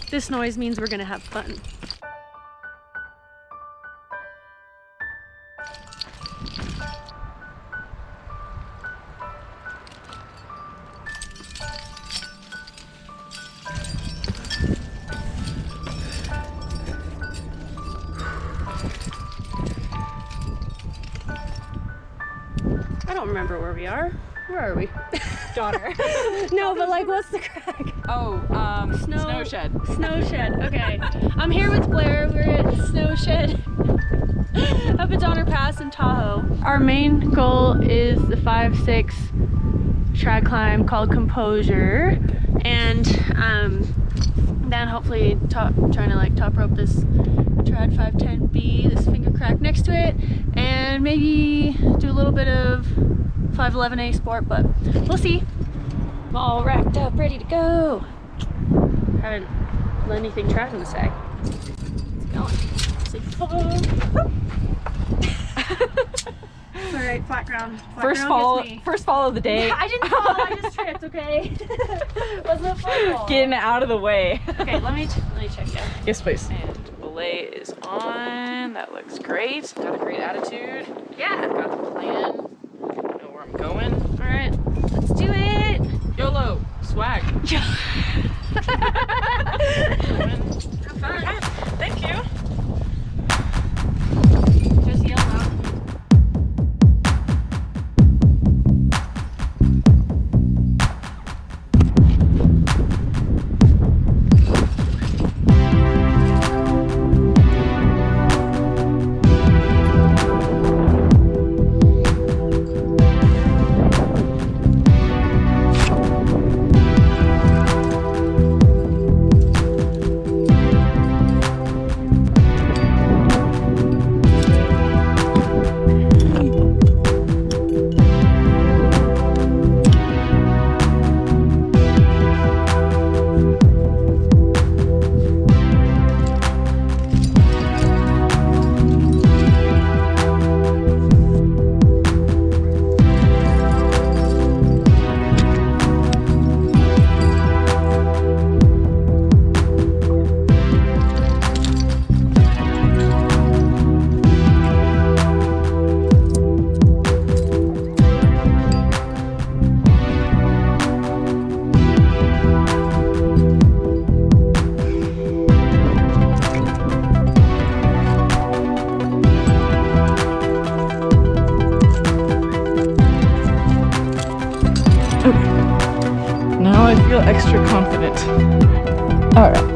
This noise means we're gonna have fun. I don't remember where we are. Where are we? Donner. No, but like, what's the crack? Oh, Snowshed. Snowshed, okay. I'm here with Blair. We're at Snowshed up at Donner Pass in Tahoe. Our main goal is the 5-6 trad climb called Composure. And then hopefully trying to like top rope this trad 510B, this finger crack next to it, and maybe do a little bit of 511A sport, but we'll see. I'm all racked up, ready to go. Haven't let anything trad in the sag. It's going. Say fun. It's alright, flat ground. First fall of the day. I didn't fall, I just tripped, okay? Wasn't a fall. Getting out of the way. Okay, let me check you. Yes, please. And belay is on. That looks great. Got a great attitude. Yeah. Got the plan. Know where I'm going. Alright, let's do it. YOLO. Swag. Yeah. Have fun. Thank you. Just yell out. Now I feel extra confident. All right.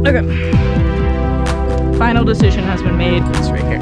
Okay. Final decision has been made. It's right here.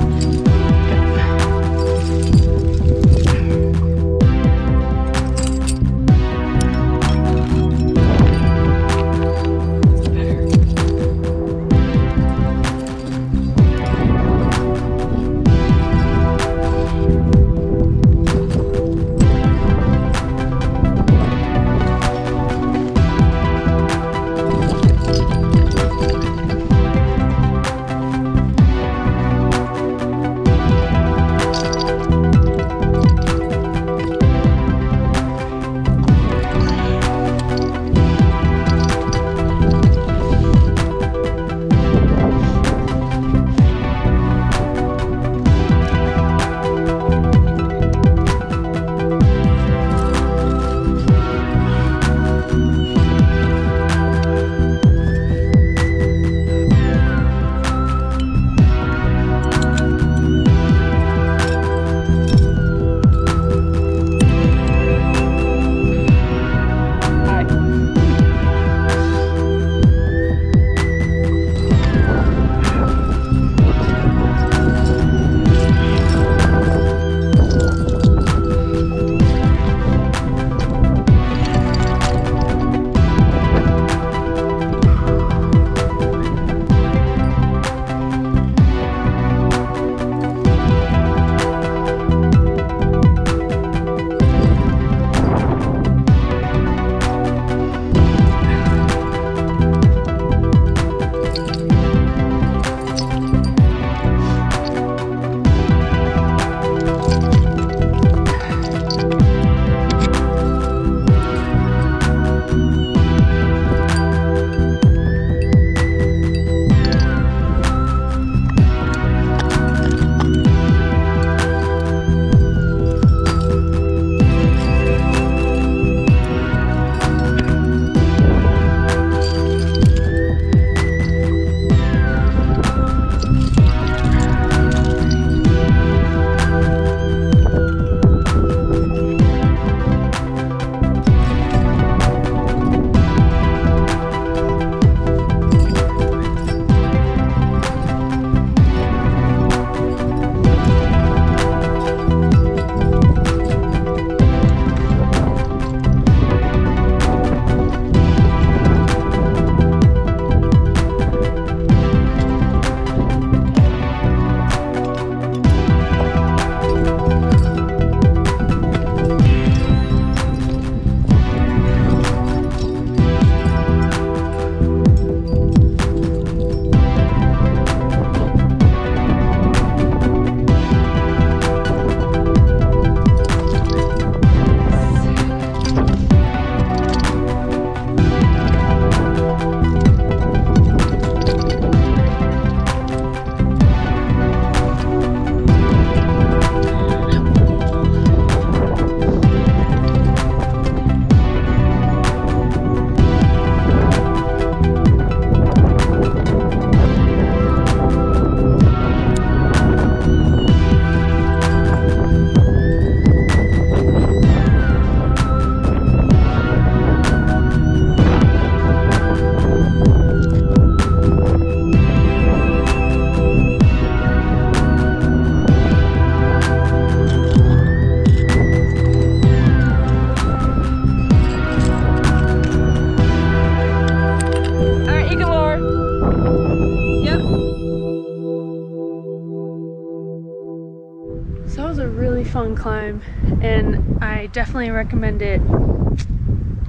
really fun climb, and I definitely recommend it.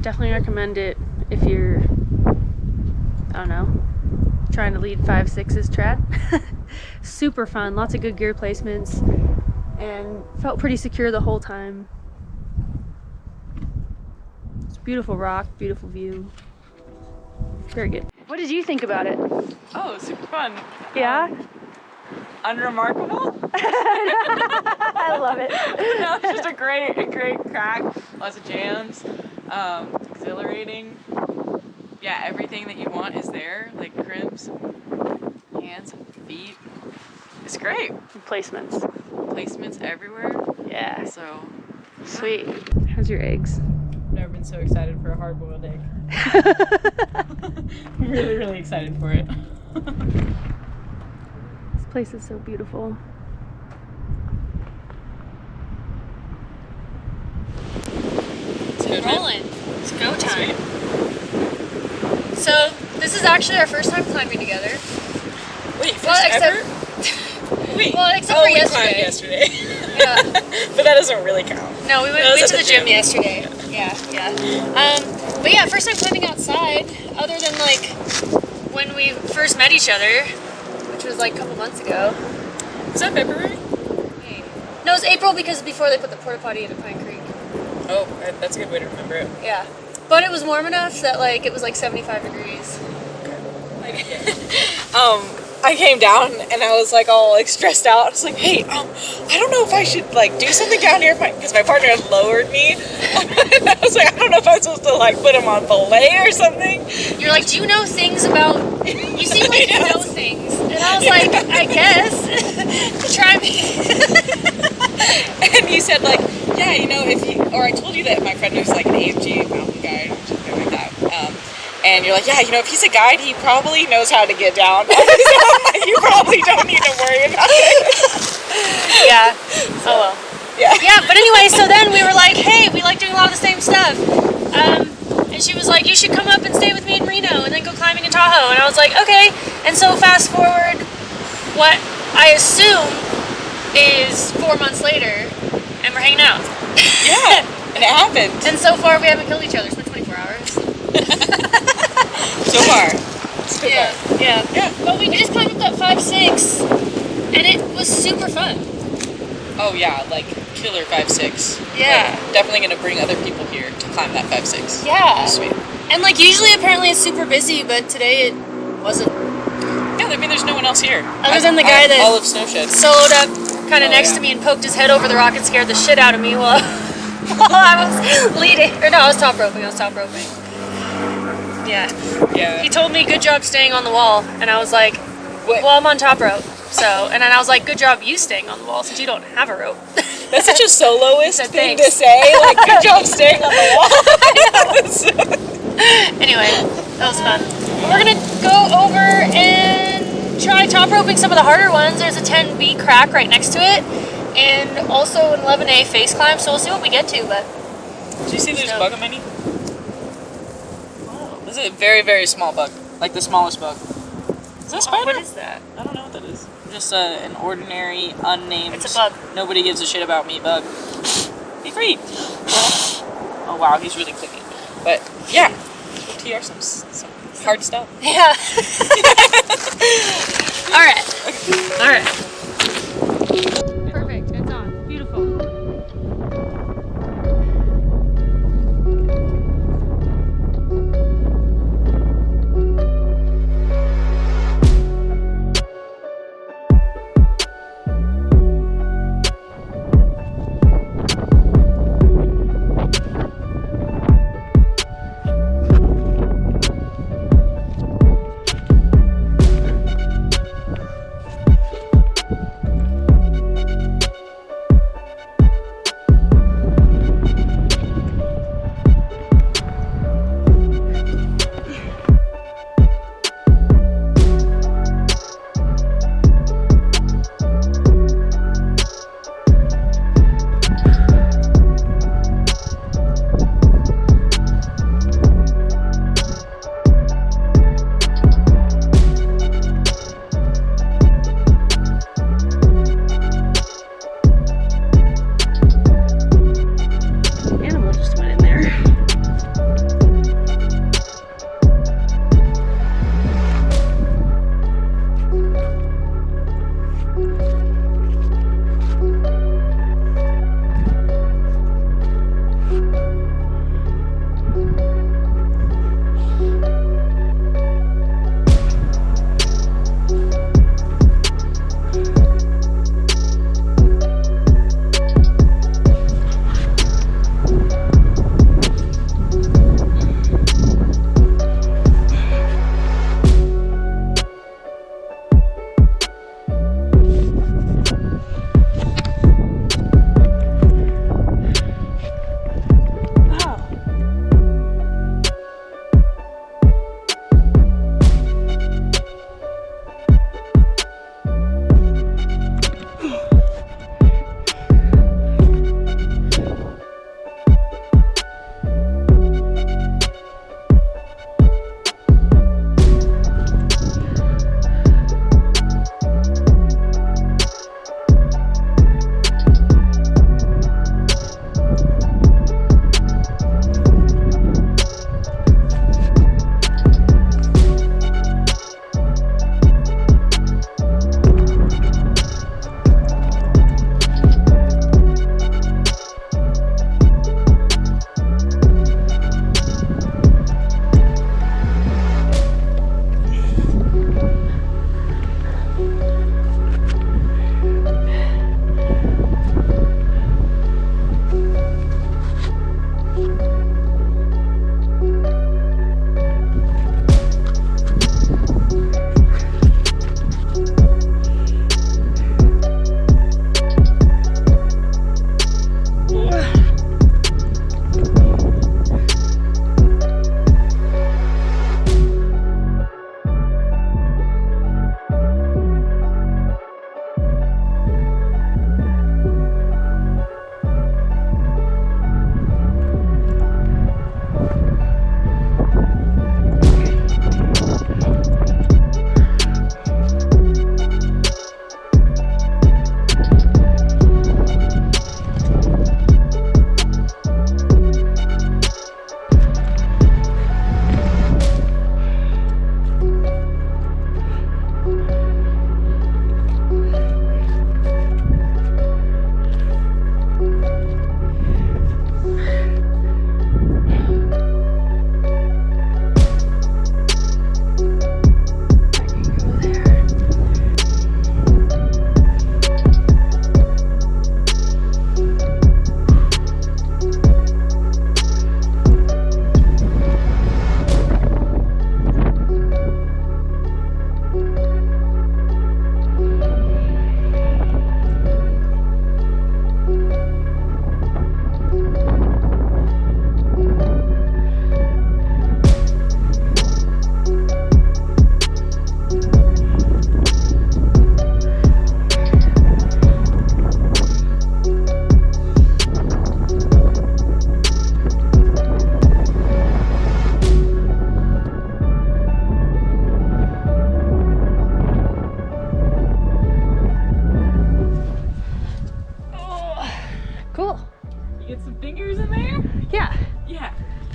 Definitely recommend it if you're, I don't know, trying to lead 5/6s trad. Super fun, lots of good gear placements, and felt pretty secure the whole time. It's beautiful rock, beautiful view. Very good. What did you think about it? Oh, super fun. Yeah? Unremarkable? I love it. No, it's just a great crack. Lots of jams. Exhilarating. Yeah, everything that you want is there, like crimps, hands, feet. It's great. Placements. Placements everywhere. Yeah. So Sweet. How's your eggs? never been so excited for a hard-boiled egg. Really, really excited for it. This place is so beautiful. It's rolling. It's go time. So this is actually our first time climbing together. Wait, first ever? Wait. Well, except for we climbed yesterday. Yeah. But that doesn't really count. No, we went to the gym yesterday. Yeah. But yeah, first time climbing outside, other than like when we first met each other, which was like a couple months ago. Was that February? No, it was April because before they put the porta potty into Pine Creek. Oh, that's a good way to remember it. Yeah. But it was warm enough that like it was like 75 degrees. I came down and I was like all like stressed out. I was like, hey, I don't know if I should like do something down here because my partner had lowered me. And I was like, I don't know if I'm supposed to like put him on belay or something. You're like, do you know things about? You seem like you know things, and I was like, I guess. Try me. And you said like, yeah, you know, or I told you that my friend was like an AMG mountain guide or something like that. And you're like, yeah, you know, if he's a guide, he probably knows how to get down. You probably don't need to worry about it. Yeah. Oh well. Yeah. Yeah, but anyway, so then we were like, hey, we like doing a lot of the same stuff. And she was like, you should come up and stay with me in Reno and then go climbing in Tahoe. And I was like, okay. And so fast forward, what I assume is 4 months later, and we're hanging out. Yeah, and it happened. And so far, we haven't killed each other. It's been 24 hours. So far. Yeah. But we just climbed up that 5/6, and it was super fun. Oh yeah, like killer 5/6. Yeah. Like, definitely gonna bring other people here to climb that 5/6. Yeah. Sweet. And like usually, apparently, it's super busy, but today it wasn't. Yeah, I mean, there's no one else here. Other than the guy that all of Snowshed soloed up kind of next to me and poked his head over the rock and scared the shit out of me while I was leading. Or no, I was top roping. Yeah. He told me, good job staying on the wall. And I was like, well, I'm on top rope. So, and then I was like, good job you staying on the wall since you don't have a rope. That's such a soloist thing thanks. to say. Like, good job staying on the wall. Anyway, that was fun. We're going to go over and try top roping some of the harder ones. There's a 10B crack right next to it. And also an 11A face climb. So we'll see what we get to. But do you see there's bug on many? This is a very, very small bug. Like the smallest bug. Is that a spider? What is that? I don't know what that is. Just an ordinary, unnamed... It's a bug. Nobody gives a shit about me bug. Be free. Oh wow, he's really clicking. But yeah, TR some hard stuff. Yeah. All right. Perfect. It's on. Beautiful.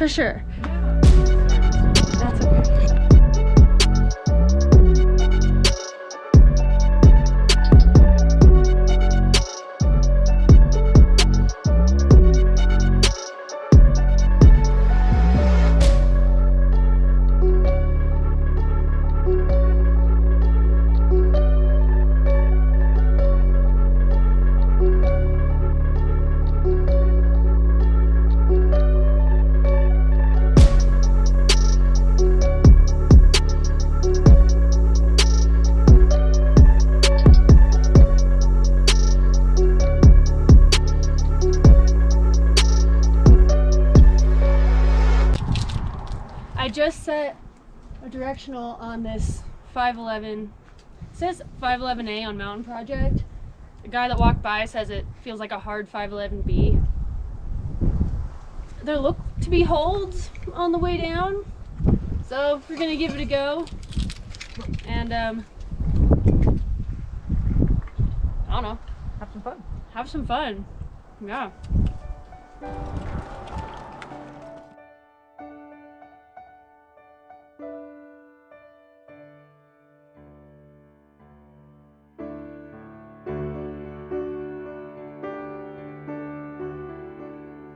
For sure. That's okay. I just set a directional on this 511. It says 511A on Mountain Project. The guy that walked by says it feels like a hard 511B. There look to be holds on the way down, so we're gonna give it a go. And I don't know. Have some fun. Have some fun. Yeah.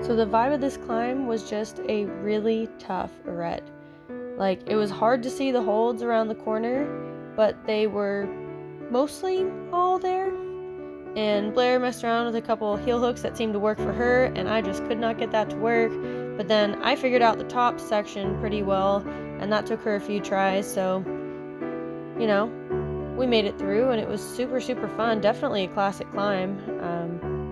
So the vibe of this climb was just a really tough arête. Like, it was hard to see the holds around the corner, but they were mostly all there. And Blair messed around with a couple heel hooks that seemed to work for her, and I just could not get that to work. But then I figured out the top section pretty well, and that took her a few tries, so, you know, we made it through, and it was super, super fun. Definitely a classic climb.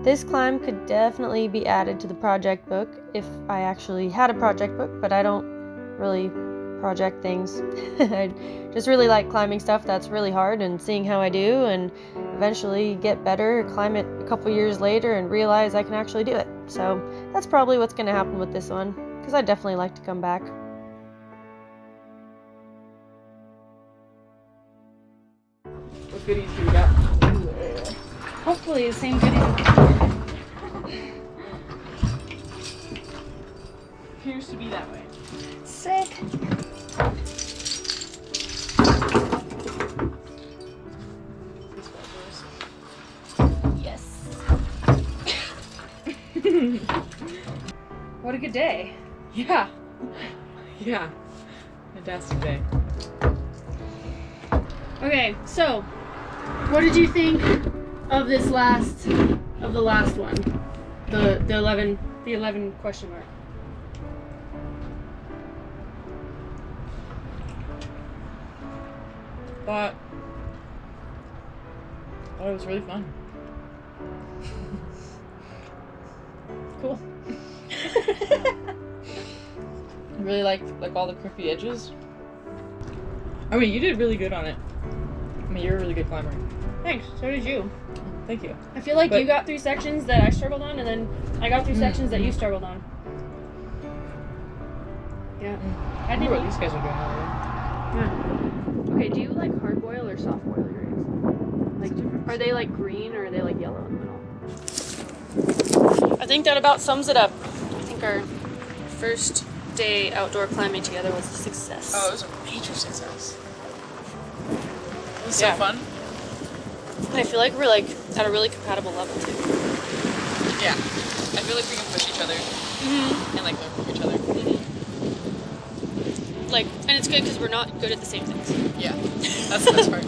This climb could definitely be added to the project book if I actually had a project book, but I don't really project things. I just really like climbing stuff that's really hard and seeing how I do, and eventually get better, climb it a couple years later and realize I can actually do it. So that's probably what's going to happen with this one, because I definitely like to come back. What goodies do we got? Hopefully the same goodies. Appears to be that way. Sick. Yes. What a good day. Yeah. Yeah. Fantastic day. Okay, so what did you think of the last one? The 11 question mark. Thought it was really fun. Cool. I really liked all the crimpy edges. I mean, you did really good on it. I mean, you're a really good climber. Thanks. So did you. Thank you. I feel like you got through sections that I struggled on, and then I got through sections that you struggled on. Yeah. I knew what these guys are doing already. Yeah. Okay, do you like hard boil or soft boil your eggs? Like, are they like green or are they like yellow in the middle? I think that about sums it up. I think our first day outdoor climbing together was a success. Oh, it was a major success. It was so fun. And I feel like we're like at a really compatible level too. Yeah. I feel like we can push each other and like learn from each other. Like, and it's good because we're not good at the same things. Yeah, that's the best part.